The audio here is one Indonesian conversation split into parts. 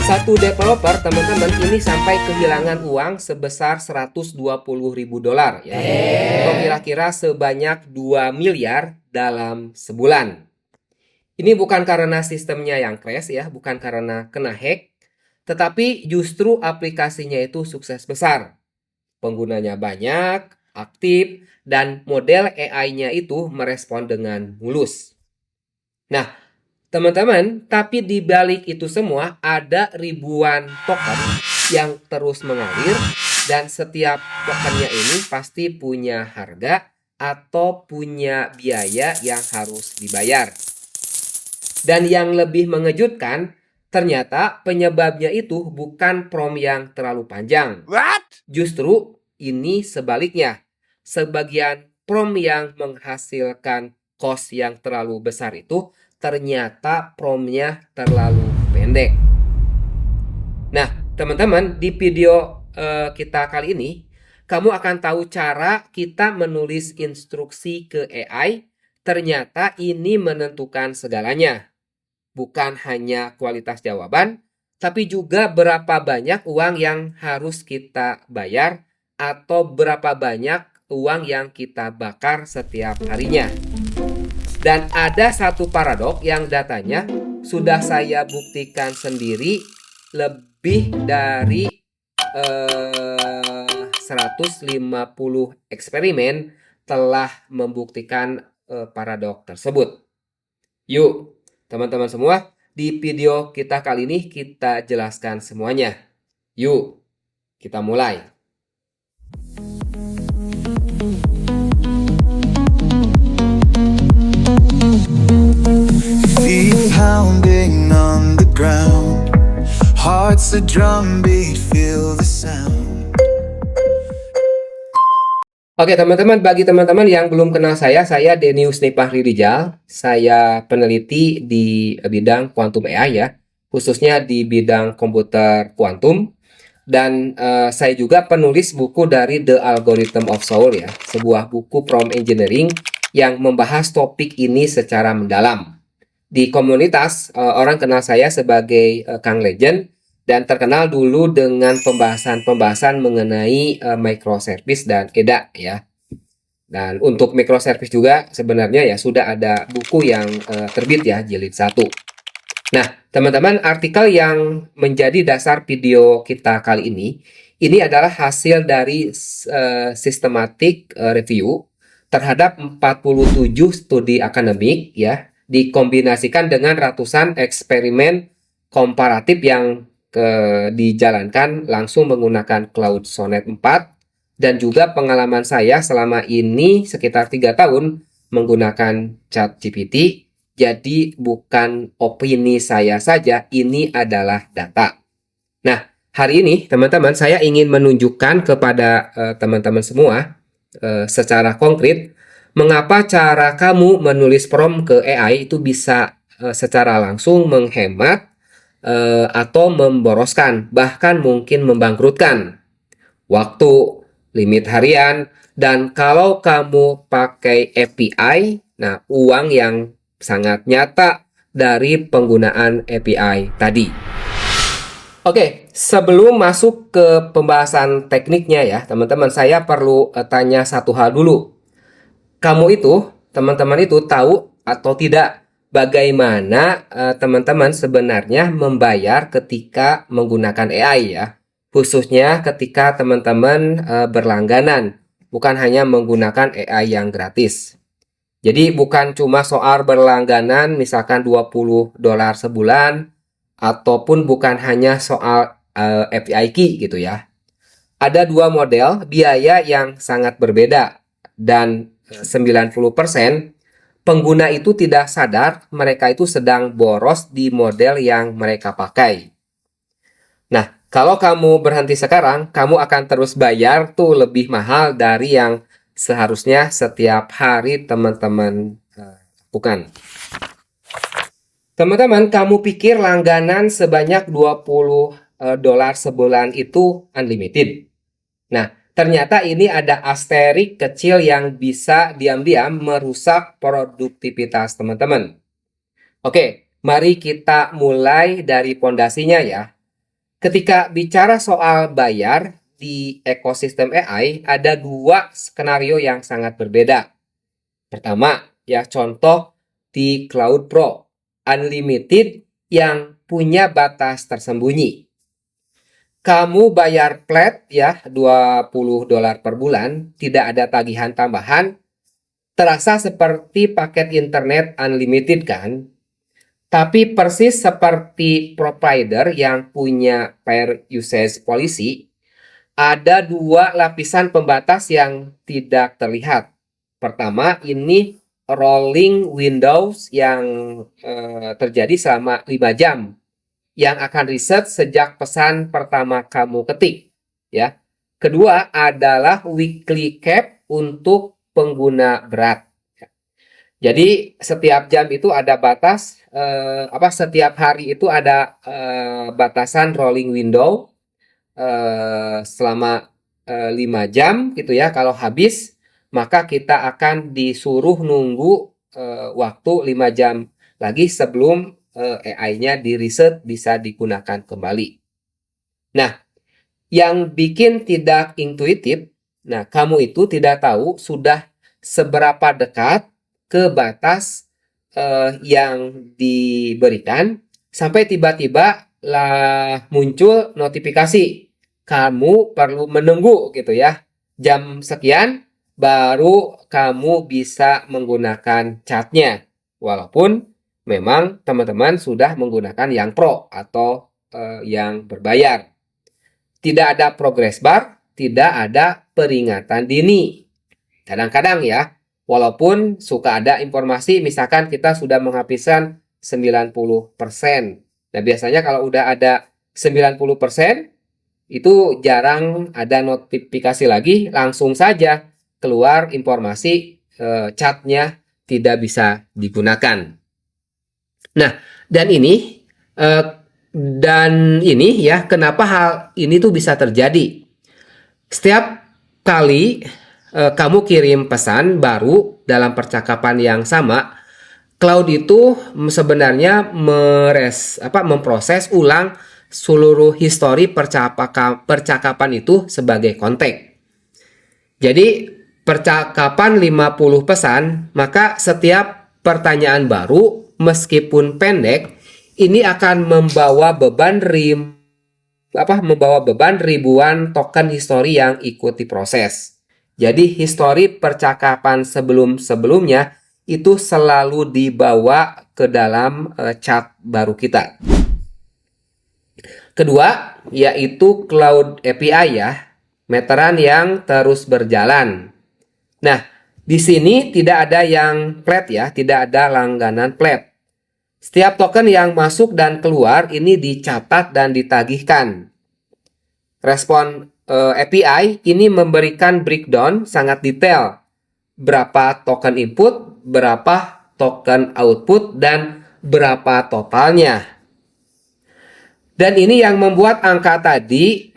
Satu developer, teman-teman, ini sampai kehilangan uang sebesar 120.000 dolar ya. Atau kira-kira sebanyak 2 miliar dalam sebulan. Ini bukan karena sistemnya yang crash ya, bukan karena kena hack, tetapi justru aplikasinya itu sukses besar. Penggunanya banyak, aktif, dan model AI-nya itu merespon dengan mulus. Nah, teman-teman, tapi di balik itu semua ada ribuan token yang terus mengalir dan setiap tokennya ini pasti punya harga atau punya biaya yang harus dibayar. Dan yang lebih mengejutkan, ternyata penyebabnya itu bukan prom yang terlalu panjang. What? Justru ini sebaliknya. Sebagian prom yang menghasilkan cost yang terlalu besar itu ternyata promnya terlalu pendek. Nah, teman-teman, di video kita kali ini, kamu akan tahu cara kita menulis instruksi ke AI. Ternyata ini menentukan segalanya. Bukan hanya kualitas jawaban, tapi juga berapa banyak uang yang harus kita bayar atau berapa banyak uang yang kita bakar setiap harinya. Dan ada satu paradok yang datanya sudah saya buktikan sendiri lebih dari 150 eksperimen telah membuktikan paradok tersebut. Yuk, teman-teman semua, di video kita kali ini kita jelaskan semuanya. Yuk, kita mulai. Feet pounding on the ground, hearts a drumbeat, feel the sound. Oke teman-teman, bagi teman-teman yang belum kenal saya Denius Nipahri Rijal. Saya peneliti di bidang quantum AI ya, khususnya di bidang komputer kuantum. Dan saya juga penulis buku dari The Algorithm of Soul ya, sebuah buku prompt engineering yang membahas topik ini secara mendalam. Di komunitas, orang kenal saya sebagai Kang Legend, dan terkenal dulu dengan pembahasan-pembahasan mengenai microservice dan EDA ya. Dan untuk microservice juga sebenarnya ya sudah ada buku yang terbit ya, jilid 1. Nah, teman-teman, artikel yang menjadi dasar video kita kali ini adalah hasil dari systematic review terhadap 47 studi akademik ya, dikombinasikan dengan ratusan eksperimen komparatif yang dijalankan langsung menggunakan Cloud Sonnet 4 dan juga pengalaman saya selama ini sekitar 3 tahun menggunakan ChatGPT. Jadi bukan opini saya saja, ini adalah data. Nah, hari ini teman-teman saya ingin menunjukkan kepada teman-teman semua secara konkret mengapa cara kamu menulis prompt ke AI itu bisa secara langsung menghemat atau memboroskan, bahkan mungkin membangkrutkan waktu, limit harian, dan kalau kamu pakai API, nah uang yang sangat nyata dari penggunaan API tadi. Oke, sebelum masuk ke pembahasan tekniknya ya, teman-teman, saya perlu tanya satu hal dulu. Kamu itu, teman-teman itu tahu atau tidak bagaimana teman-teman sebenarnya membayar ketika menggunakan AI ya? Khususnya ketika teman-teman berlangganan, bukan hanya menggunakan AI yang gratis. Jadi bukan cuma soal berlangganan misalkan 20 dolar sebulan, ataupun bukan hanya soal API key gitu ya. Ada dua model biaya yang sangat berbeda dan 90% pengguna itu tidak sadar mereka itu sedang boros di model yang mereka pakai. Nah, kalau kamu berhenti sekarang, kamu akan terus bayar tuh lebih mahal dari yang seharusnya setiap hari teman-teman lakukan. Teman-teman, kamu pikir langganan sebanyak 20 dolar sebulan itu unlimited? Nah, ternyata ini ada asterik kecil yang bisa diam-diam merusak produktivitas teman-teman. Oke, mari kita mulai dari pondasinya ya. Ketika bicara soal bayar di ekosistem AI, ada dua skenario yang sangat berbeda. Pertama, ya contoh di Cloud Pro, unlimited yang punya batas tersembunyi. Kamu bayar flat ya $20 per bulan, tidak ada tagihan tambahan, terasa seperti paket internet unlimited kan? Tapi persis seperti provider yang punya per usage policy, ada dua lapisan pembatas yang tidak terlihat. Pertama, ini rolling windows yang terjadi selama 5 jam yang akan reset sejak pesan pertama kamu ketik, ya. Kedua adalah weekly cap untuk pengguna berat. Jadi setiap jam itu ada batas, setiap hari itu ada batasan rolling window selama 5 jam gitu ya. Kalau habis maka kita akan disuruh nunggu waktu 5 jam lagi sebelum AI-nya di reset bisa digunakan kembali. Nah, yang bikin tidak intuitif, nah kamu itu tidak tahu sudah seberapa dekat ke batas yang diberikan sampai tiba-tiba lah muncul notifikasi. Kamu perlu menunggu gitu ya. Jam sekian baru kamu bisa menggunakan chatnya. Walaupun memang teman-teman sudah menggunakan yang pro atau yang berbayar. Tidak ada progress bar, tidak ada peringatan dini. Kadang-kadang ya, walaupun suka ada informasi misalkan kita sudah menghabiskan 90%. Nah, biasanya kalau udah ada 90%, itu jarang ada notifikasi lagi, langsung saja keluar informasi chatnya tidak bisa digunakan. Nah, dan ini ya, kenapa hal ini tuh bisa terjadi? Setiap kali kamu kirim pesan baru dalam percakapan yang sama, cloud itu sebenarnya memproses ulang seluruh histori percakapan itu sebagai konteks. Jadi percakapan 50 pesan, maka setiap pertanyaan baru meskipun pendek ini akan membawa beban ribuan token histori yang ikut diproses. Jadi histori percakapan sebelumnya itu selalu dibawa ke dalam chat baru kita. Kedua, yaitu Cloud API ya, meteran yang terus berjalan. Nah, di sini tidak ada yang flat ya, tidak ada langganan flat. Setiap token yang masuk dan keluar ini dicatat dan ditagihkan. Respon API ini memberikan breakdown sangat detail. Berapa token input, berapa token output, dan berapa totalnya. Dan ini yang membuat angka tadi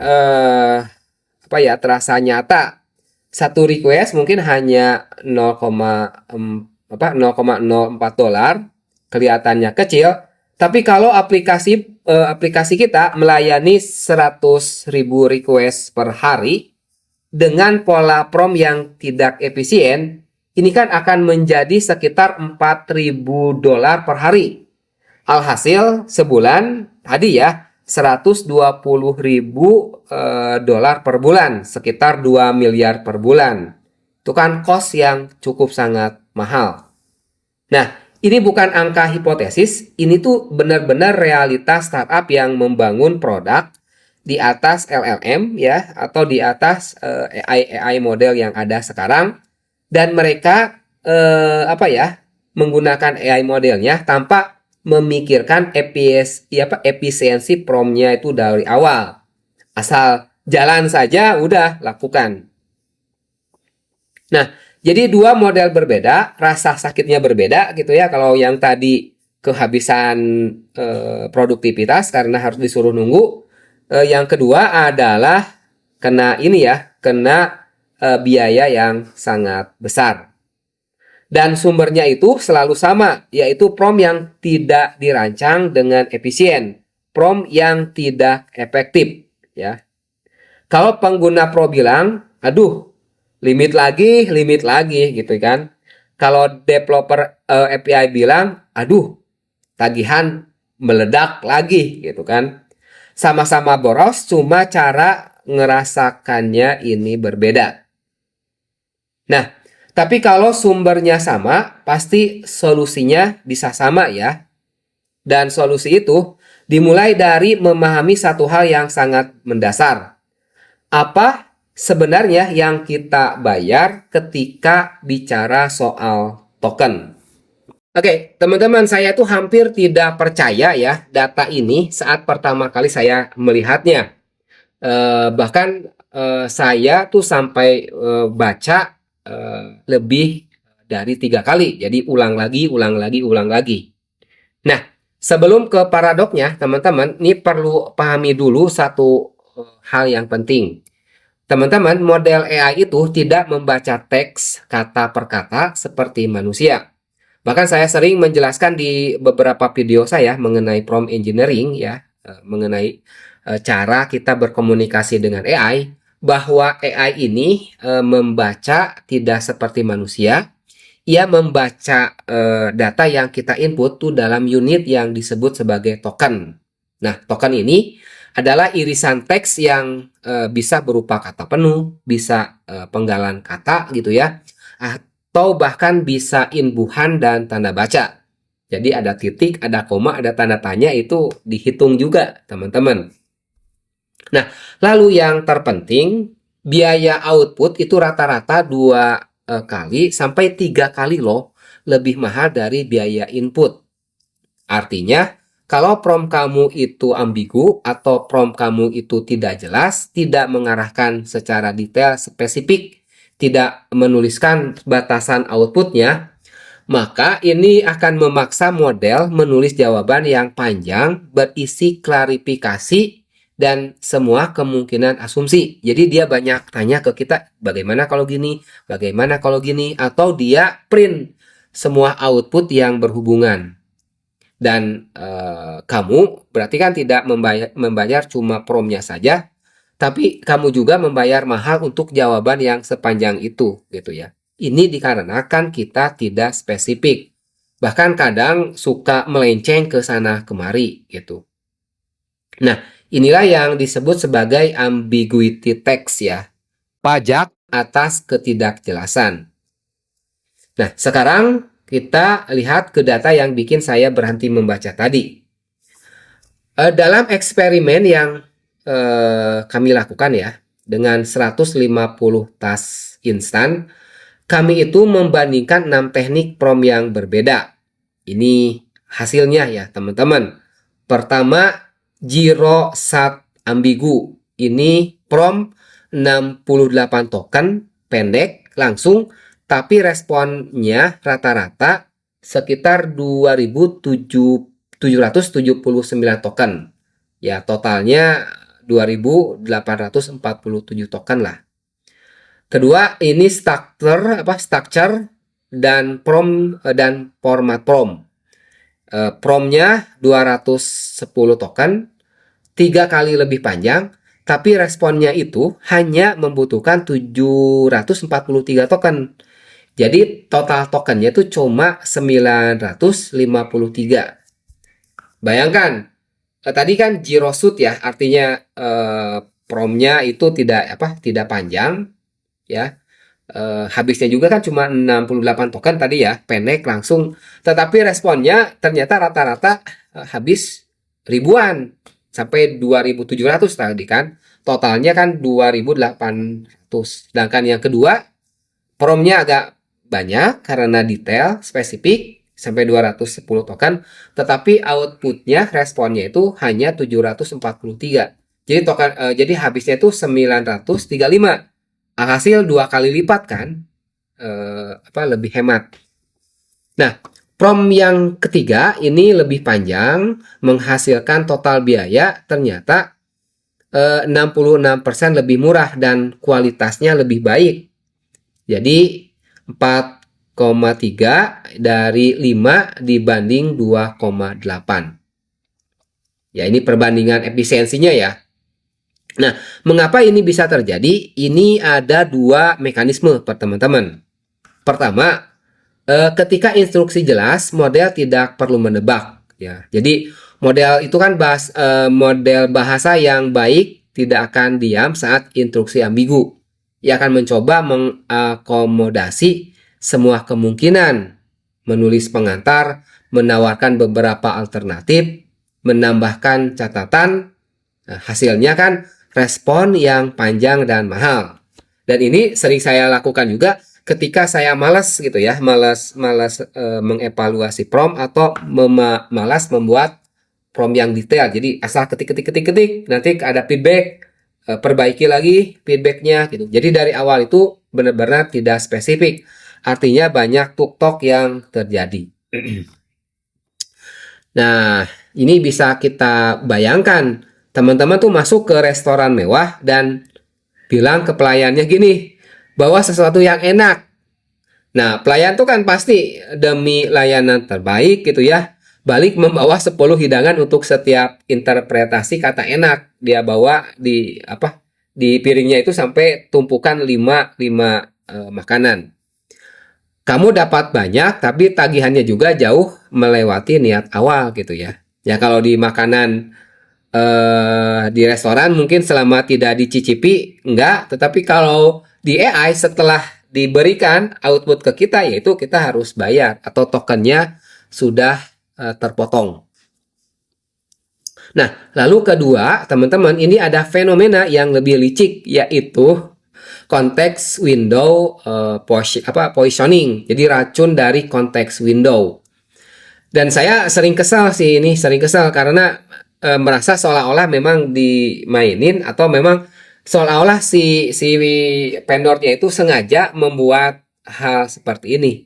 terasa nyata. Satu request mungkin hanya 0,04 dolar, kelihatannya kecil, tapi kalau aplikasi kita melayani 100.000 request per hari dengan pola prompt yang tidak efisien, ini kan akan menjadi sekitar 4.000 dolar per hari. Alhasil sebulan tadi ya 120.000 dolar per bulan, sekitar 2 miliar per bulan. Itu kan cost yang cukup sangat mahal. Nah, ini bukan angka hipotesis, ini tuh benar-benar realitas startup yang membangun produk di atas LLM ya, atau di atas AI model yang ada sekarang, dan mereka menggunakan AI modelnya tanpa memikirkan efisiensi prompt-nya itu dari awal. Asal jalan saja udah lakukan. Nah, jadi dua model berbeda, rasa sakitnya berbeda gitu ya. Kalau yang tadi kehabisan produktivitas karena harus disuruh nunggu, yang kedua adalah kena biaya yang sangat besar. Dan sumbernya itu selalu sama, yaitu prompt yang tidak dirancang dengan efisien. prom yang tidak efektif ya. Kalau pengguna Pro bilang, aduh, limit lagi gitu kan. Kalau developer API bilang, aduh, tagihan meledak lagi gitu kan. Sama-sama boros, cuma cara ngerasakannya ini berbeda. Nah, tapi kalau sumbernya sama, pasti solusinya bisa sama ya. Dan solusi itu dimulai dari memahami satu hal yang sangat mendasar. Apa sebenarnya yang kita bayar ketika bicara soal token? Oke, teman-teman, saya tuh hampir tidak percaya ya data ini saat pertama kali saya melihatnya. Bahkan saya tuh sampai baca lebih dari 3 kali. Jadi ulang lagi, ulang lagi, ulang lagi. Nah, sebelum ke paradoknya, teman-teman, ini perlu pahami dulu satu hal yang penting. Teman-teman, model AI itu tidak membaca teks kata per kata seperti manusia. Bahkan saya sering menjelaskan di beberapa video saya mengenai prompt engineering ya, mengenai cara kita berkomunikasi dengan AI, bahwa AI ini membaca tidak seperti manusia. Ia membaca data yang kita input tuh dalam unit yang disebut sebagai token. Nah, token ini adalah irisan teks yang bisa berupa kata penuh, bisa penggalan kata gitu ya, atau bahkan bisa imbuhan dan tanda baca. Jadi ada titik, ada koma, ada tanda tanya, itu dihitung juga teman-teman. Nah, lalu yang terpenting, biaya output itu rata-rata 2 kali sampai 3 kali loh lebih mahal dari biaya input. Artinya, kalau prompt kamu itu ambigu atau prompt kamu itu tidak jelas, tidak mengarahkan secara detail spesifik, tidak menuliskan batasan outputnya, maka ini akan memaksa model menulis jawaban yang panjang, berisi klarifikasi, dan semua kemungkinan asumsi. Jadi dia banyak tanya ke kita, bagaimana kalau gini, bagaimana kalau gini, atau dia print semua output yang berhubungan. Dan kamu berarti kan tidak membayar cuma promnya saja, tapi kamu juga membayar mahal untuk jawaban yang sepanjang itu gitu ya. Ini dikarenakan kita tidak spesifik. Bahkan kadang suka melenceng ke sana kemari gitu. Nah, inilah yang disebut sebagai ambiguity text ya. Pajak atas ketidakjelasan. Nah, sekarang kita lihat ke data yang bikin saya berhenti membaca tadi. Dalam eksperimen yang kami lakukan ya, dengan 150 tas instan, kami itu membandingkan 6 teknik prompt yang berbeda. Ini hasilnya ya teman-teman. Pertama, Giro Sat Ambigu. Ini prompt 68 token, pendek, langsung, tapi responnya rata-rata sekitar 2.779 token. Ya, totalnya 2.847 token lah. Kedua, ini structure dan prompt dan format prompt. Promptnya 210 token, 3 kali lebih panjang, tapi responnya itu hanya membutuhkan 743 token. Jadi total tokennya itu cuma 953. Bayangkan, tadi kan zero shoot ya, artinya promptnya itu tidak panjang ya. Habisnya juga kan cuma 68 token tadi ya, pendek langsung. Tetapi responnya ternyata rata-rata habis ribuan, sampai 2.700 tadi kan. Totalnya kan 2.800. Sedangkan yang kedua, promptnya agak banyak karena detail, spesifik, sampai 210 token. Tetapi outputnya, responnya itu hanya 743. Jadi habisnya itu 935. Hasil 2 kali lipat kan, lebih hemat. Nah, prompt yang ketiga ini lebih panjang, menghasilkan total biaya ternyata 66% lebih murah dan kualitasnya lebih baik. Jadi 4,3 dari 5 dibanding 2,8. Ya, ini perbandingan efisiensinya ya. Nah, mengapa ini bisa terjadi? Ini ada dua mekanisme, teman-teman. Pertama, ketika instruksi jelas, model tidak perlu menebak. Ya, jadi model itu kan model bahasa yang baik tidak akan diam saat instruksi ambigu. Ia akan mencoba mengakomodasi semua kemungkinan, menulis pengantar, menawarkan beberapa alternatif, menambahkan catatan. Nah, hasilnya kan respon yang panjang dan mahal. Dan ini sering saya lakukan juga ketika saya malas gitu ya, malas mengevaluasi prompt atau malas membuat prompt yang detail. Jadi asal ketik, nanti ada feedback, perbaiki lagi feedbacknya gitu. Jadi dari awal itu benar-benar tidak spesifik. Artinya banyak tuk-tok yang terjadi. Nah, ini bisa kita bayangkan. Teman-teman tuh masuk ke restoran mewah dan bilang ke pelayannya gini, bawa sesuatu yang enak. Nah, pelayan tuh kan pasti demi layanan terbaik gitu ya, balik membawa 10 hidangan untuk setiap interpretasi kata enak. Dia bawa di piringnya itu sampai tumpukan 5 makanan. Kamu dapat banyak, tapi tagihannya juga jauh melewati niat awal gitu ya. Ya kalau di makanan di restoran mungkin selama tidak dicicipi enggak, tetapi kalau di AI setelah diberikan output ke kita yaitu kita harus bayar atau tokennya sudah terpotong. Nah, lalu kedua, teman-teman, ini ada fenomena yang lebih licik yaitu konteks window positioning. Jadi racun dari konteks window. Dan saya sering kesal karena merasa seolah-olah memang dimainin atau memang seolah-olah si vendornya itu sengaja membuat hal seperti ini.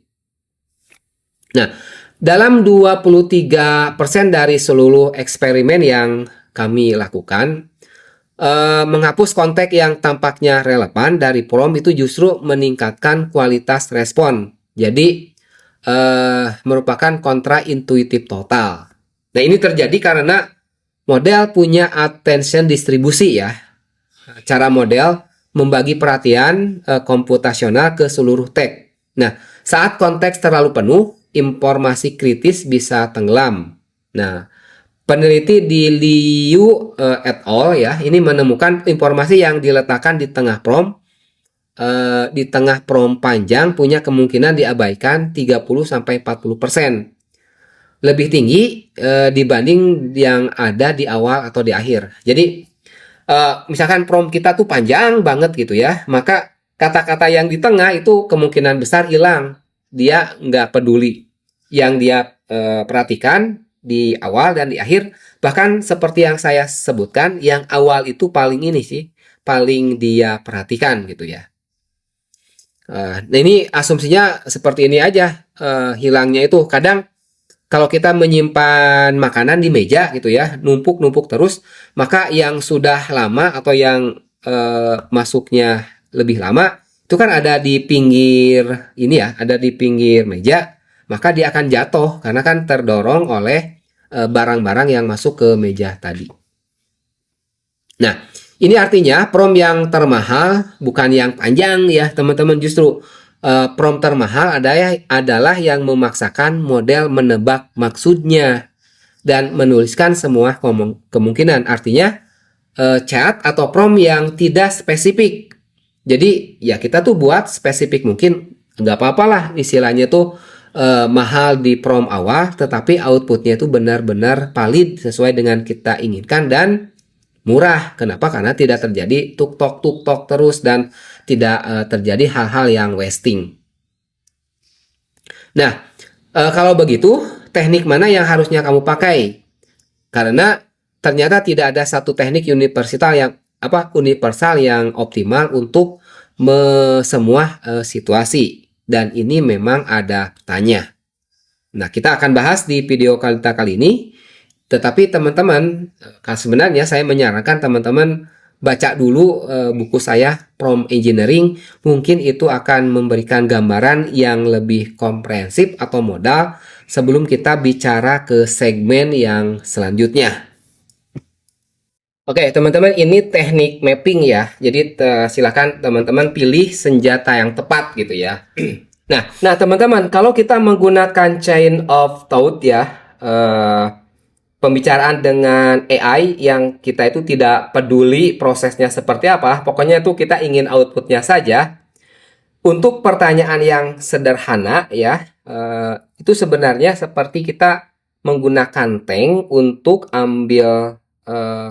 Nah, dalam 23% dari seluruh eksperimen yang kami lakukan, menghapus konteks yang tampaknya relevan dari prompt itu justru meningkatkan kualitas respon. Jadi, merupakan kontraintuitif total. Nah, ini terjadi karena model punya attention distribusi ya. Cara model membagi perhatian komputasional ke seluruh teks. Nah, saat konteks terlalu penuh, informasi kritis bisa tenggelam. Nah, peneliti di Liu et al. Ya, ini menemukan informasi yang diletakkan di tengah prompt panjang punya kemungkinan diabaikan 30-40%. Lebih tinggi dibanding yang ada di awal atau di akhir. Jadi misalkan prompt kita tuh panjang banget gitu ya, maka kata-kata yang di tengah itu kemungkinan besar hilang. Dia nggak peduli. Yang dia perhatikan di awal dan di akhir, bahkan seperti yang saya sebutkan, yang awal itu paling dia perhatikan gitu ya. Nah ini asumsinya seperti ini aja, hilangnya itu kadang. Kalau kita menyimpan makanan di meja gitu ya, numpuk terus, maka yang sudah lama atau yang masuknya lebih lama, itu kan ada di pinggir ada di pinggir meja, maka dia akan jatuh karena kan terdorong oleh barang-barang yang masuk ke meja tadi. Nah, ini artinya prompt yang termahal bukan yang panjang ya teman-teman, justru prompt termahal adalah yang memaksakan model menebak maksudnya dan menuliskan semua kemungkinan. Artinya chat atau prompt yang tidak spesifik. Jadi ya kita tuh buat spesifik mungkin, nggak apa-apa lah istilahnya tuh mahal di prompt awal, tetapi outputnya itu benar-benar valid sesuai dengan kita inginkan dan murah. Kenapa? Karena tidak terjadi tuk-tok terus dan tidak terjadi hal-hal yang wasting. Nah, kalau begitu, teknik mana yang harusnya kamu pakai? Karena ternyata tidak ada satu teknik universal yang optimal untuk semua situasi. Dan ini memang ada petanya. Nah, kita akan bahas di video kita kali ini. Tetapi teman-teman, sebenarnya saya menyarankan teman-teman baca dulu buku saya Prompt Engineering. Mungkin itu akan memberikan gambaran yang lebih komprehensif atau modal sebelum kita bicara ke segmen yang selanjutnya. Oke, teman-teman, ini teknik mapping ya. Jadi silakan teman-teman pilih senjata yang tepat gitu ya. Nah, teman-teman, kalau kita menggunakan chain of thought ya, pembicaraan dengan AI yang kita itu tidak peduli prosesnya seperti apa, pokoknya itu kita ingin outputnya saja. Untuk pertanyaan yang sederhana ya, itu sebenarnya seperti kita menggunakan tank untuk ambil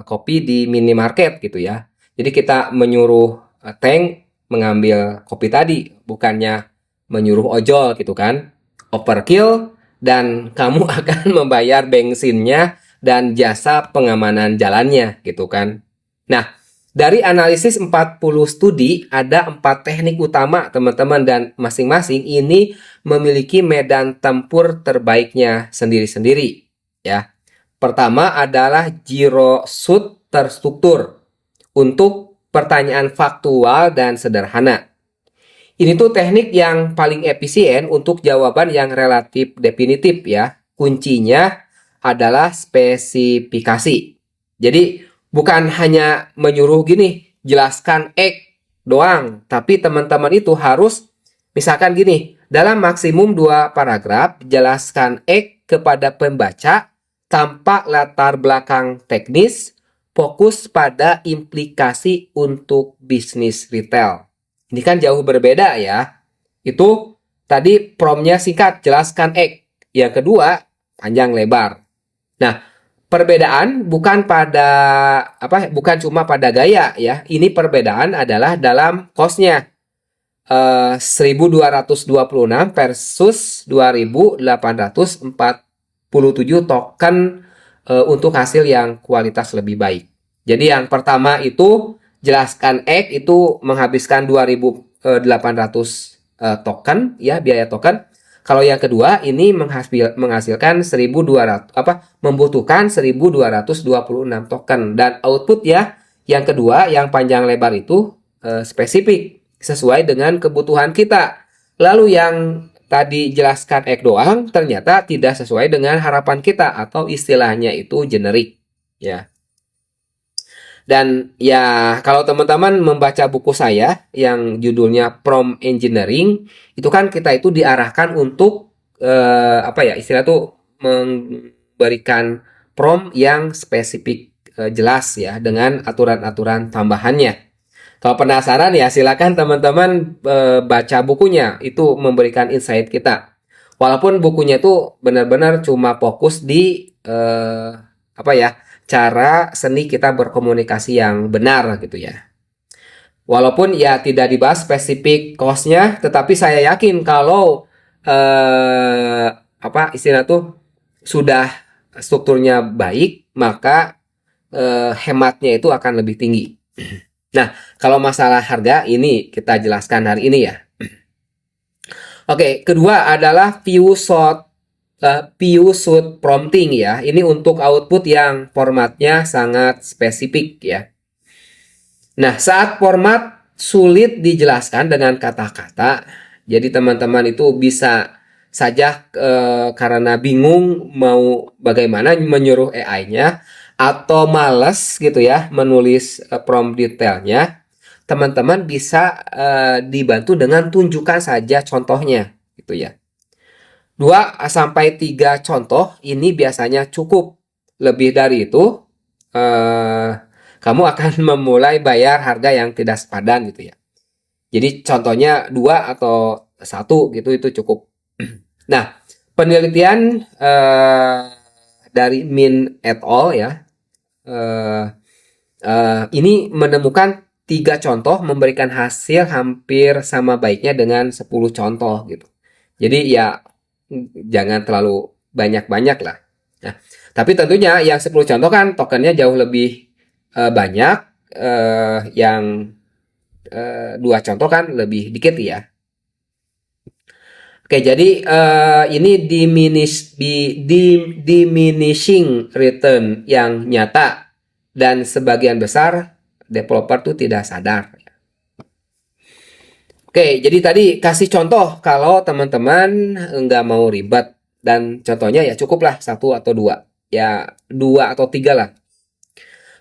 kopi di minimarket gitu ya. Jadi kita menyuruh tank mengambil kopi tadi, bukannya menyuruh ojol gitu kan. Overkill dan kamu akan membayar bensinnya dan jasa pengamanan jalannya gitu kan. Nah, dari analisis 40 studi, ada 4 teknik utama teman-teman dan masing-masing ini memiliki medan tempur terbaiknya sendiri-sendiri ya. Pertama adalah zero shoot terstruktur untuk pertanyaan faktual dan sederhana. Ini tuh teknik yang paling efisien untuk jawaban yang relatif definitif ya. Kuncinya adalah spesifikasi. Jadi bukan hanya menyuruh gini, jelaskan X doang, tapi teman-teman itu harus misalkan gini, dalam maksimum 2 paragraf jelaskan X kepada pembaca tanpa latar belakang teknis, fokus pada implikasi untuk bisnis retail. Ini kan jauh berbeda ya. Itu tadi promptnya singkat, jelaskan X. Yang kedua, panjang lebar. Nah, perbedaan bukan pada bukan cuma pada gaya ya. Ini perbedaan adalah dalam cost-nya. 1226 versus 2847 token untuk hasil yang kualitas lebih baik. Jadi yang pertama itu jelaskan X itu menghabiskan 2800 token ya, biaya token. Kalau yang kedua ini menghasilkan 1200 membutuhkan 1226 token dan output ya. Yang kedua yang panjang lebar itu spesifik sesuai dengan kebutuhan kita. Lalu yang tadi jelaskan X doang ternyata tidak sesuai dengan harapan kita atau istilahnya itu generik ya. Dan ya kalau teman-teman membaca buku saya yang judulnya Prompt Engineering, itu kan kita itu diarahkan untuk istilah tuh memberikan prompt yang spesifik jelas ya dengan aturan-aturan tambahannya. Kalau penasaran ya silakan teman-teman baca bukunya, itu memberikan insight kita. Walaupun bukunya itu benar-benar cuma fokus di cara seni kita berkomunikasi yang benar gitu ya. Walaupun ya tidak dibahas spesifik cost-nya, tetapi saya yakin kalau istilah tuh sudah strukturnya baik, maka hematnya itu akan lebih tinggi. Nah, kalau masalah harga ini kita jelaskan hari ini ya. Oke, kedua adalah view shoot prompting ya. Ini untuk output yang formatnya sangat spesifik ya. Nah, saat format sulit dijelaskan dengan kata-kata, jadi teman-teman itu bisa saja karena bingung mau bagaimana menyuruh AI-nya atau males gitu ya menulis prompt detailnya, teman-teman bisa dibantu dengan tunjukkan saja contohnya gitu ya. 2-3 contoh ini biasanya cukup. Lebih dari itu kamu akan memulai bayar harga yang tidak sepadan gitu ya. Jadi contohnya 2 atau 1 gitu itu cukup. Nah, penelitian dari Min et al ya, ini menemukan 3 contoh memberikan hasil hampir sama baiknya dengan 10 contoh gitu. Jadi ya jangan terlalu banyak-banyak lah. Nah, tapi tentunya yang 10 contoh kan tokennya jauh lebih banyak, yang 2 contoh kan lebih dikit ya. Oke, jadi ini diminishing return yang nyata dan sebagian besar developer tuh tidak sadar. Oke, jadi tadi kasih contoh kalau teman-teman nggak mau ribet dan contohnya ya cukuplah 1 atau 2, ya 2 atau 3 lah.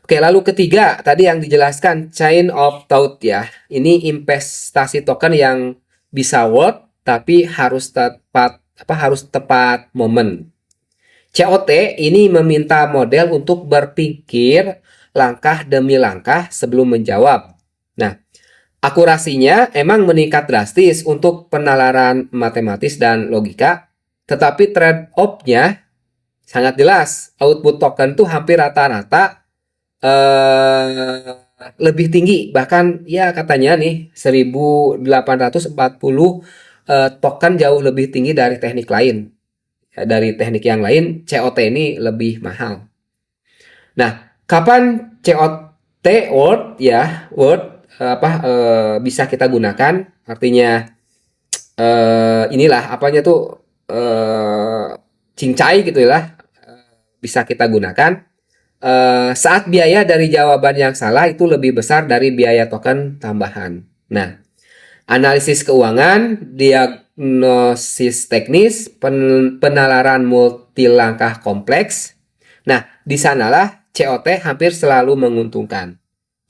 Oke, lalu ketiga tadi yang dijelaskan chain of thought ya. Ini investasi token yang bisa worth tapi harus tepat momen. COT ini meminta model untuk berpikir langkah demi langkah sebelum menjawab. Nah, akurasinya emang meningkat drastis untuk penalaran matematis dan logika, tetapi trade-off-nya sangat jelas. Output token tuh hampir rata-rata lebih tinggi, bahkan ya katanya nih 1840 token jauh lebih tinggi dari teknik lain. Ya, dari teknik yang lain COT ini lebih mahal. Nah, kapan COT bisa kita gunakan? Artinya inilah apanya tuh cincai gitu ya, bisa kita gunakan saat biaya dari jawaban yang salah itu lebih besar dari biaya token tambahan. Nah, analisis keuangan, diagnosis teknis, penalaran multi langkah kompleks. Nah, di sanalah COT hampir selalu menguntungkan.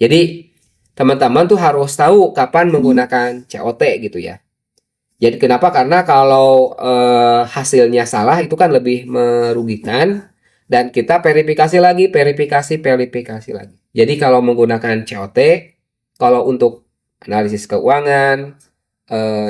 Jadi, teman-teman tuh harus tahu kapan menggunakan COT gitu ya. Jadi kenapa? Karena kalau hasilnya salah itu kan lebih merugikan dan kita verifikasi lagi. Jadi kalau menggunakan COT, kalau untuk analisis keuangan,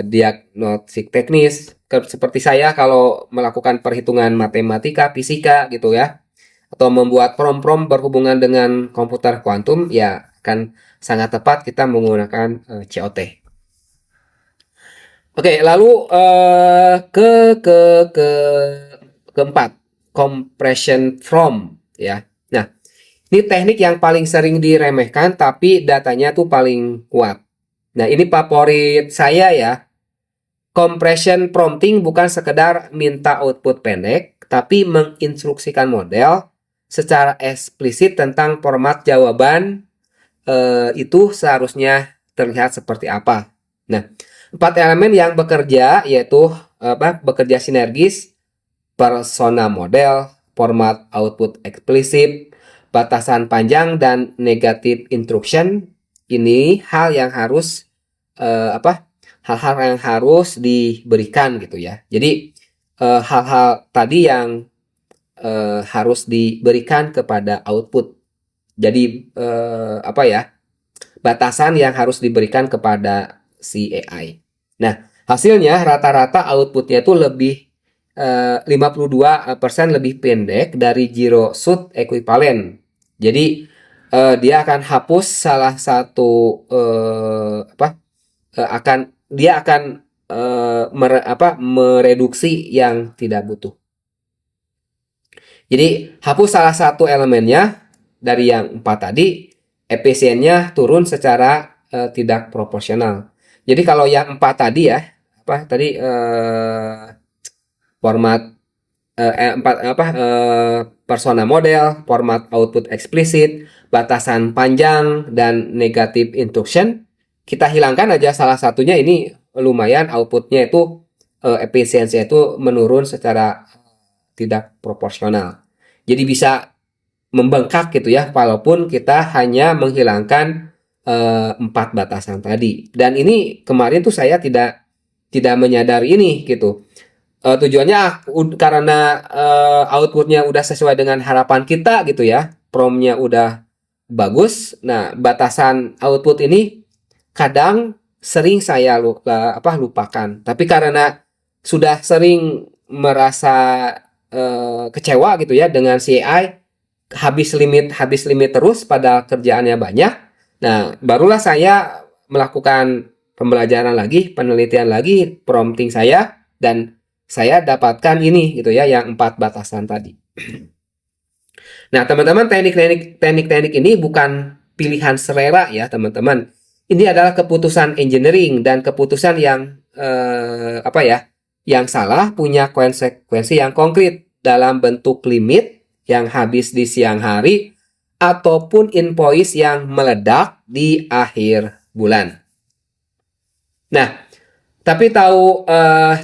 diagnostik teknis, seperti saya kalau melakukan perhitungan matematika, fisika gitu ya, atau membuat prom-prom berhubungan dengan komputer kuantum, ya akan sangat tepat kita menggunakan COT. Oke, lalu keempat, compression from ya. Nah, ini teknik yang paling sering diremehkan tapi datanya tuh paling kuat. Nah, ini favorit saya ya. Compression prompting bukan sekedar minta output pendek, tapi menginstruksikan model secara eksplisit tentang format jawaban itu seharusnya terlihat seperti apa. Nah, 4 elemen yang bekerja yaitu bekerja sinergis, persona model, format output eksplisit, batasan panjang dan negative instruction. Ini hal yang harus hal-hal yang harus diberikan gitu ya. Jadi hal-hal tadi yang harus diberikan kepada output. Jadi batasan yang harus diberikan kepada si AI. Nah, hasilnya rata-rata outputnya itu lebih 52% lebih pendek dari zero shoot equivalent. Jadi dia akan hapus salah satu mereduksi yang tidak butuh. Jadi hapus salah satu elemennya dari yang 4 tadi, efisiennya turun secara tidak proporsional. Jadi kalau yang 4 tadi ya, format persona model, format output eksplisit, batasan panjang dan negative instruction, kita hilangkan aja salah satunya, ini lumayan outputnya itu efisiensinya itu menurun secara tidak proporsional. Jadi bisa membengkak gitu ya, walaupun kita hanya menghilangkan 4 batasan tadi. Dan ini kemarin tuh saya tidak menyadari ini gitu. Tujuannya karena outputnya udah sesuai dengan harapan kita gitu ya, promnya udah bagus. Nah, batasan output ini kadang sering saya lupakan. Tapi karena sudah sering merasa kecewa gitu ya dengan CI, habis limit terus pada kerjaannya banyak. Nah, barulah saya melakukan pembelajaran lagi, penelitian lagi, prompting saya, dan saya dapatkan ini gitu ya, yang 4 batasan tadi. Nah, teman-teman, teknik-teknik ini bukan pilihan selera ya, teman-teman. Ini adalah keputusan engineering dan keputusan yang yang salah punya konsekuensi yang konkret dalam bentuk limit yang habis di siang hari ataupun invoice yang meledak di akhir bulan. Nah, tapi tahu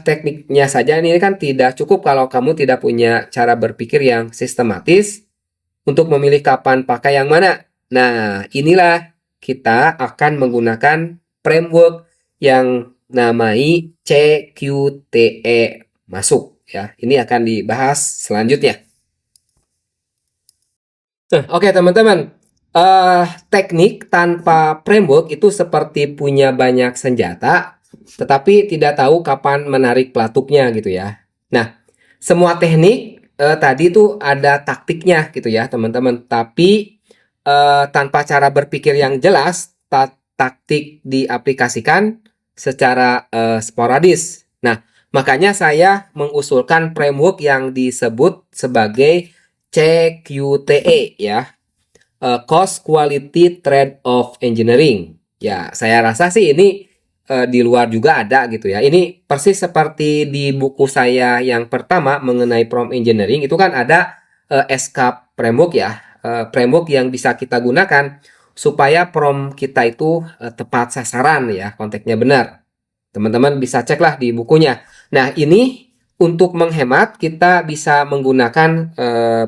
tekniknya saja ini kan tidak cukup kalau kamu tidak punya cara berpikir yang sistematis untuk memilih kapan pakai yang mana. Nah, inilah kita akan menggunakan framework yang namai CQTE masuk ya. Ini akan dibahas selanjutnya. Nah, oke teman-teman. Teknik tanpa framework itu seperti punya banyak senjata, tetapi tidak tahu kapan menarik pelatupnya gitu ya. Nah, semua teknik tadi tuh ada taktiknya gitu ya teman-teman. Tapi tanpa cara berpikir yang jelas, taktik diaplikasikan secara sporadis. Nah, makanya saya mengusulkan framework yang disebut sebagai CQTE ya, Cost Quality Trade-off Engineering. Ya, saya rasa sih ini di luar juga ada gitu ya. Ini persis seperti di buku saya yang pertama mengenai prompt engineering, itu kan ada SK framework ya, framework yang bisa kita gunakan supaya prompt kita itu tepat sasaran ya, konteksnya benar. Teman-teman bisa ceklah di bukunya. Nah, ini untuk menghemat kita bisa menggunakan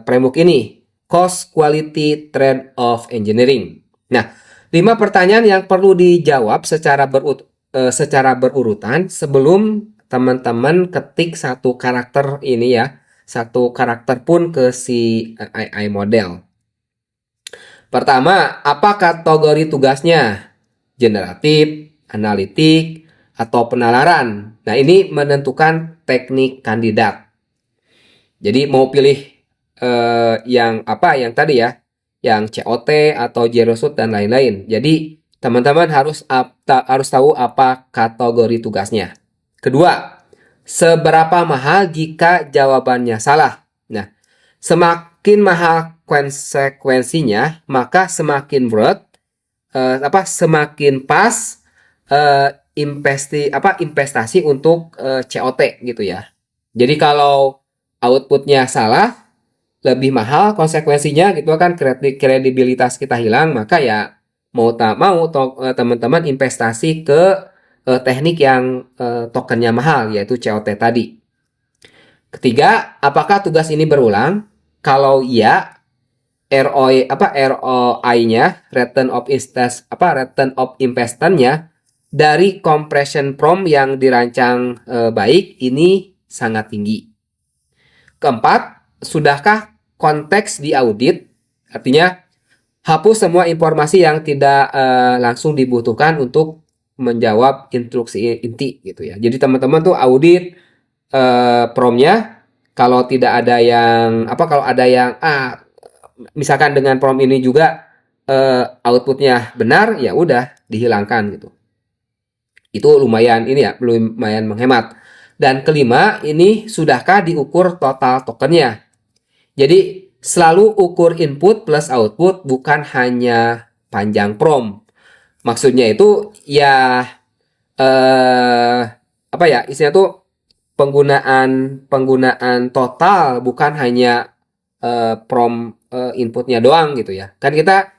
framework ini, Cost Quality Trade-off Engineering. Nah, 5 pertanyaan yang perlu dijawab secara berurutan sebelum teman-teman ketik satu karakter ini ya, satu karakter pun ke si AI model. Pertama, apa kategori tugasnya? Generatif, analitik, atau penalaran. Nah, ini menentukan teknik kandidat. Jadi mau pilih yang apa yang tadi ya, yang COT atau zero shoot dan lain-lain. Jadi teman-teman harus tahu apa kategori tugasnya. Kedua, seberapa mahal jika jawabannya salah? Nah, semakin mahal konsekuensinya, maka semakin berat semakin pas investasi untuk COT gitu ya. Jadi kalau outputnya salah, lebih mahal konsekuensinya gitu kan, kredibilitas kita hilang, maka ya mau tak mau teman-teman investasi ke teknik yang tokennya mahal, yaitu COT tadi. Ketiga, apakah tugas ini berulang? Kalau iya, ROI-nya, return of investment-nya dari compression prompt yang dirancang baik ini sangat tinggi. Keempat, sudahkah konteks diaudit? Artinya hapus semua informasi yang tidak langsung dibutuhkan untuk menjawab instruksi inti gitu ya. Jadi teman-teman tuh audit prompt-nya, kalau tidak ada yang kalau ada yang misalkan dengan prompt ini juga outputnya benar, ya udah dihilangkan gitu. Itu lumayan lumayan menghemat. Dan kelima, ini sudahkah diukur total tokennya? Jadi selalu ukur input plus output, bukan hanya panjang prompt. Maksudnya itu ya istilahnya tuh penggunaan total, bukan hanya prompt inputnya doang gitu ya. Kan kita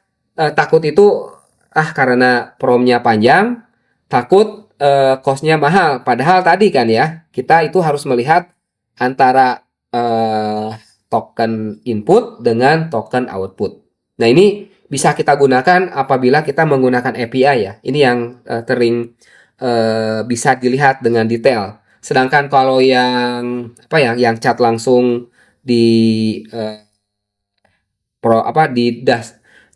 takut itu karena promptnya panjang, takut cost-nya mahal. Padahal tadi kan ya, kita itu harus melihat antara token input dengan token output. Nah, ini bisa kita gunakan apabila kita menggunakan API ya. Ini yang sering bisa dilihat dengan detail. Sedangkan kalau yang yang chat langsung di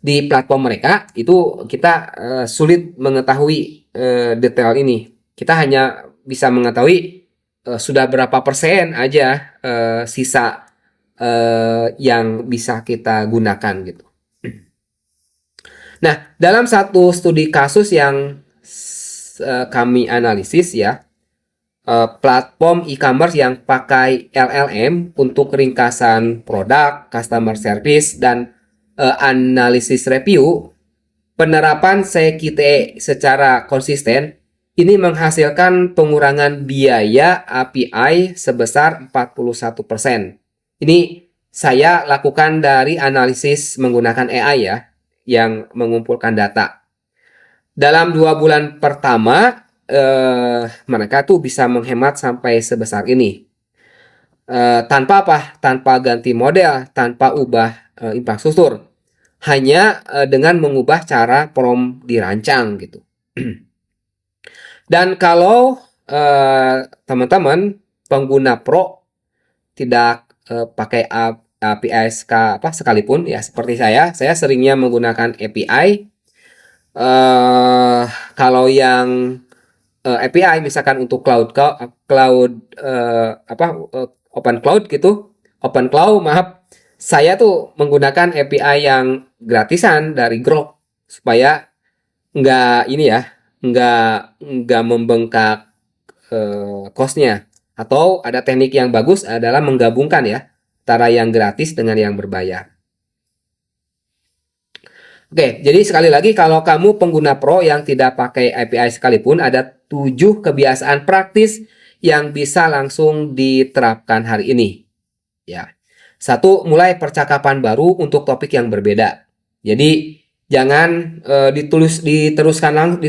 di platform mereka, itu kita sulit mengetahui detail ini. Kita hanya bisa mengetahui sudah berapa persen aja sisa yang bisa kita gunakan gitu. Nah, dalam satu studi kasus yang kami analisis ya, platform e-commerce yang pakai LLM untuk ringkasan produk, customer service, dan analisis review, penerapan CQTE secara konsisten ini menghasilkan pengurangan biaya API sebesar 41%. Ini saya lakukan dari analisis menggunakan AI ya, yang mengumpulkan data. Dalam 2 bulan pertama, mereka tuh bisa menghemat sampai sebesar ini. Tanpa ganti model, tanpa ubah infrastruktur. hanya dengan mengubah cara prompt dirancang gitu. Dan kalau teman-teman pengguna Pro tidak pakai API sekalipun ya seperti saya seringnya menggunakan API. Kalau yang API misalkan untuk open cloud gitu, open cloud maaf, saya tuh menggunakan API yang gratisan dari Grok supaya nggak ini ya, nggak membengkak cost-nya. Atau ada teknik yang bagus adalah menggabungkan ya antara yang gratis dengan yang berbayar. Oke, jadi sekali lagi kalau kamu pengguna Pro yang tidak pakai API sekalipun, ada 7 kebiasaan praktis yang bisa langsung diterapkan hari ini. Ya. 1, mulai percakapan baru untuk topik yang berbeda. Jadi jangan diteruskan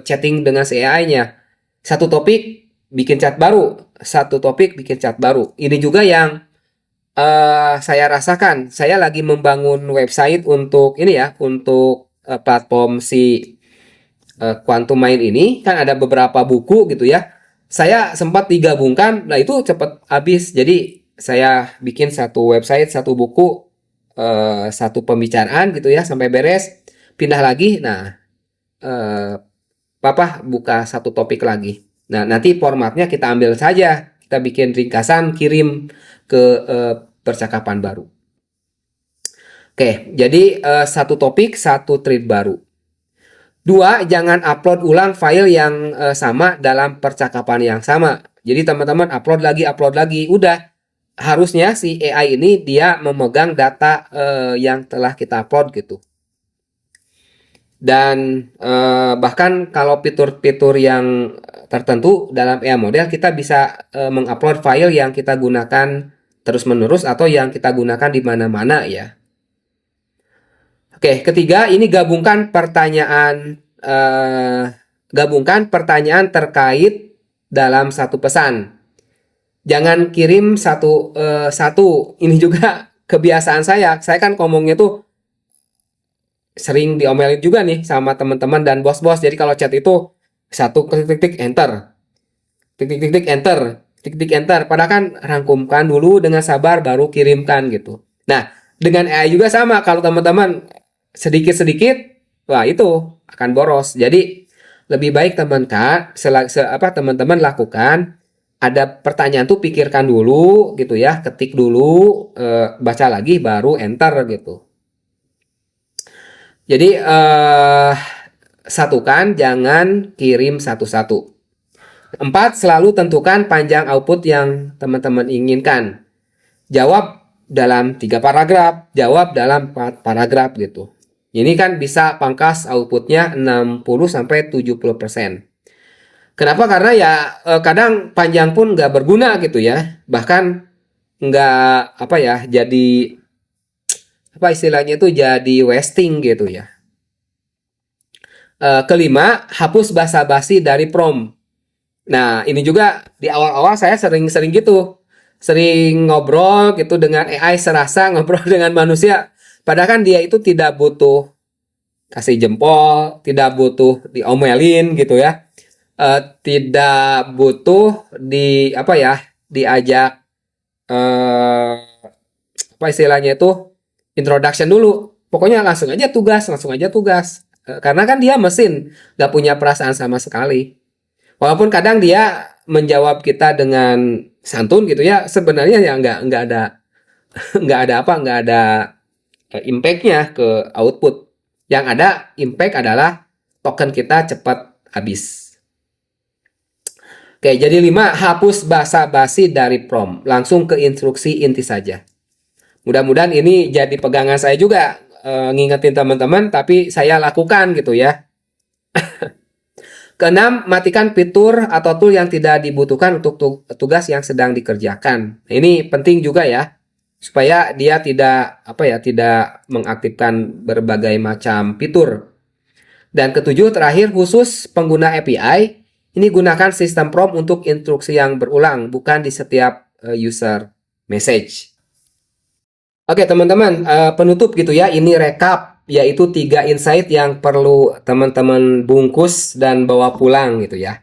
chatting dengan si AI-nya. Satu topik bikin chat baru, satu topik bikin chat baru. Ini juga yang saya rasakan. Saya lagi membangun website untuk platform si Quantum Mind ini. Kan ada beberapa buku gitu ya. Saya sempat digabungkan, nah itu cepat habis. Jadi saya bikin satu website, satu buku, satu pembicaraan gitu ya sampai beres. Pindah lagi, nah Papa buka satu topik lagi. Nah, nanti formatnya kita ambil saja. Kita bikin ringkasan, kirim ke percakapan baru. Oke, jadi satu topik, satu thread baru. 2, jangan upload ulang file yang sama dalam percakapan yang sama. Jadi teman-teman upload lagi. Udah, harusnya si AI ini dia memegang data yang telah kita upload gitu. Dan bahkan kalau fitur-fitur yang tertentu dalam AI model kita bisa mengupload file yang kita gunakan terus-menerus atau yang kita gunakan di mana-mana ya. Oke, ketiga ini gabungkan pertanyaan terkait dalam satu pesan. Jangan kirim satu. Ini juga kebiasaan saya. Saya kan ngomongnya tuh sering diomelin juga nih sama teman-teman dan bos-bos. Jadi kalau chat itu satu klik enter, enter. Padahal kan rangkumkan dulu dengan sabar baru kirimkan gitu. Nah, dengan AI juga sama. Kalau teman-teman sedikit-sedikit, wah itu akan boros. Jadi lebih baik teman-teman lakukan. Ada pertanyaan tuh pikirkan dulu gitu ya, ketik dulu, baca lagi baru enter gitu. Jadi satukan, jangan kirim satu-satu. 4, selalu tentukan panjang output yang teman-teman inginkan. Jawab dalam 3 paragraf, jawab dalam 4 paragraf gitu. Ini kan bisa pangkas outputnya 60-70%. Kenapa? Karena ya kadang panjang pun nggak berguna gitu ya. Bahkan nggak jadi istilahnya itu jadi wasting gitu ya. Kelima, hapus basa-basi dari prompt. Nah, ini juga di awal-awal saya sering gitu. Sering ngobrol gitu dengan AI serasa ngobrol dengan manusia. Padahal kan dia itu tidak butuh kasih jempol, tidak butuh diomelin gitu ya. Tidak butuh diajak istilahnya itu introduction dulu. Pokoknya langsung aja tugas. Karena kan dia mesin, nggak punya perasaan sama sekali. Walaupun kadang dia menjawab kita dengan santun gitu ya, sebenarnya ya nggak ada nggak ada impact-nya ke output. Yang ada impact adalah token kita cepat habis. Oke, jadi 5, hapus basa-basi dari prompt, langsung ke instruksi inti saja. Mudah-mudahan ini jadi pegangan saya juga, ngingetin teman-teman, tapi saya lakukan gitu ya. Keenam, matikan fitur atau tool yang tidak dibutuhkan untuk tugas yang sedang dikerjakan. Ini penting juga ya, supaya dia tidak mengaktifkan berbagai macam fitur. Dan ketujuh, terakhir, khusus pengguna API, ini gunakan sistem prompt untuk instruksi yang berulang, bukan di setiap user message. Oke teman-teman, penutup gitu ya, ini rekap, yaitu 3 insight yang perlu teman-teman bungkus dan bawa pulang gitu ya.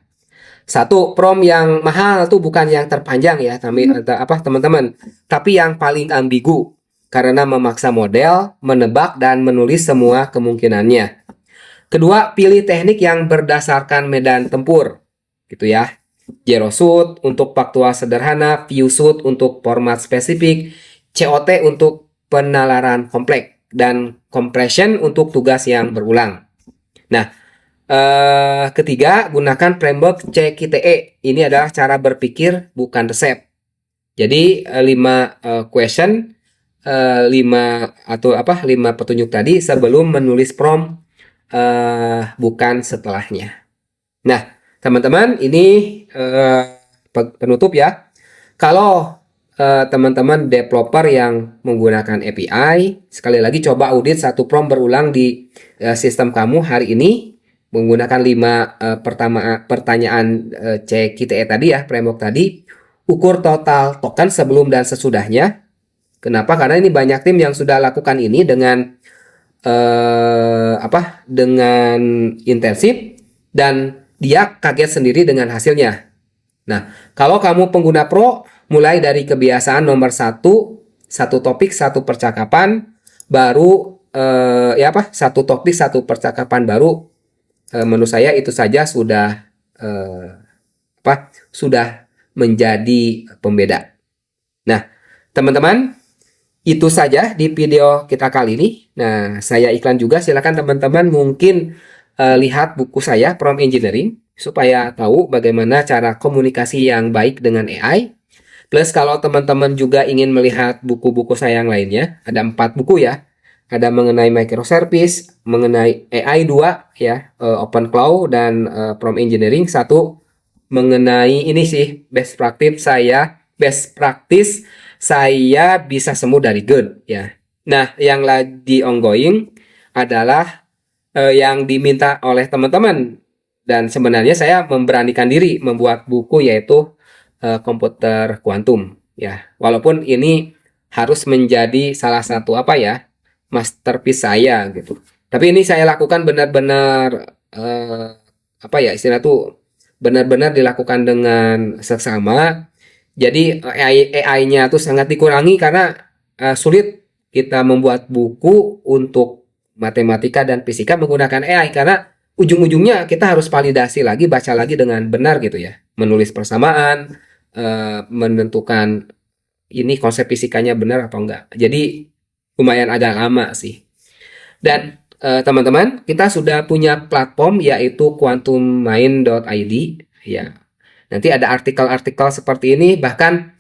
Satu, prom yang mahal tuh bukan yang terpanjang ya, teman-teman, tapi yang paling ambigu karena memaksa model, menebak dan menulis semua kemungkinannya. Kedua, pilih teknik yang berdasarkan medan tempur, gitu ya. Zero shoot untuk faktual sederhana, view shoot untuk format spesifik, COT untuk penalaran kompleks, dan compression untuk tugas yang berulang. Nah, ketiga, gunakan framework CKTE. Ini adalah cara berpikir, bukan resep. Jadi 5 question, 5 petunjuk tadi sebelum menulis prompt, bukan setelahnya. Nah, teman-teman, ini penutup ya. Kalau teman-teman developer yang menggunakan API, sekali lagi coba audit satu prompt berulang di sistem kamu hari ini menggunakan 5 pertanyaan CKTE tadi ya, framework tadi. Ukur total token sebelum dan sesudahnya. Kenapa? Karena ini banyak tim yang sudah lakukan ini dengan dengan intensif dan dia kaget sendiri dengan hasilnya. Nah, kalau kamu pengguna pro, mulai dari kebiasaan nomor 1, satu topik, satu percakapan, baru satu topik, satu percakapan baru, menurut saya itu saja sudah sudah menjadi pembeda. Nah, teman-teman, itu saja di video kita kali ini. Nah, saya iklan juga, silakan teman-teman mungkin lihat buku saya Prompt Engineering supaya tahu bagaimana cara komunikasi yang baik dengan AI. Plus kalau teman-teman juga ingin melihat buku-buku saya yang lainnya, ada 4 buku ya. Ada mengenai microservice, mengenai AI 2 ya, Open Cloud dan Prompt Engineering 1, mengenai ini sih best practice saya bisa sembuh dari GERD ya. Nah, yang lagi ongoing adalah yang diminta oleh teman-teman, dan sebenarnya saya memberanikan diri membuat buku yaitu komputer kuantum ya. Walaupun ini harus menjadi salah satu masterpiece saya gitu. Tapi ini saya lakukan benar-benar istilah tuh benar-benar dilakukan dengan seksama. Jadi AI-nya tuh sangat dikurangi karena sulit kita membuat buku untuk matematika dan fisika menggunakan AI karena ujung-ujungnya kita harus validasi lagi, baca lagi dengan benar gitu ya. Menulis persamaan, menentukan ini konsep fisikanya benar apa enggak. Jadi lumayan agak lama sih. Dan teman-teman, kita sudah punya platform yaitu quantummind.id ya. Nanti ada artikel-artikel seperti ini, bahkan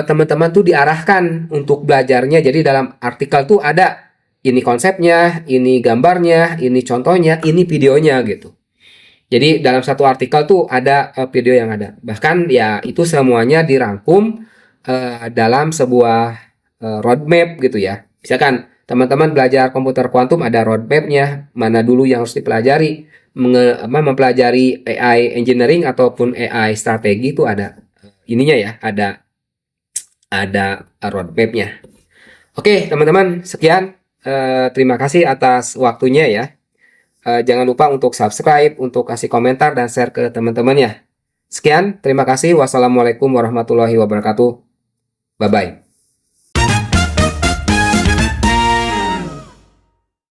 teman-teman tuh diarahkan untuk belajarnya. Jadi dalam artikel tuh ada ini konsepnya, ini gambarnya, ini contohnya, ini videonya gitu. Jadi dalam satu artikel tuh ada video yang ada. Bahkan ya itu semuanya dirangkum dalam sebuah roadmap gitu ya. Misalkan teman-teman belajar komputer kuantum, ada roadmapnya, mana dulu yang harus dipelajari, mempelajari AI engineering ataupun AI strategi itu ada ininya ya, ada roadmapnya. Oke teman-teman, sekian. Terima kasih atas waktunya ya. Jangan lupa untuk subscribe, untuk kasih komentar dan share ke teman-temannya. Sekian, terima kasih. Wassalamualaikum warahmatullahi wabarakatuh. Bye-bye.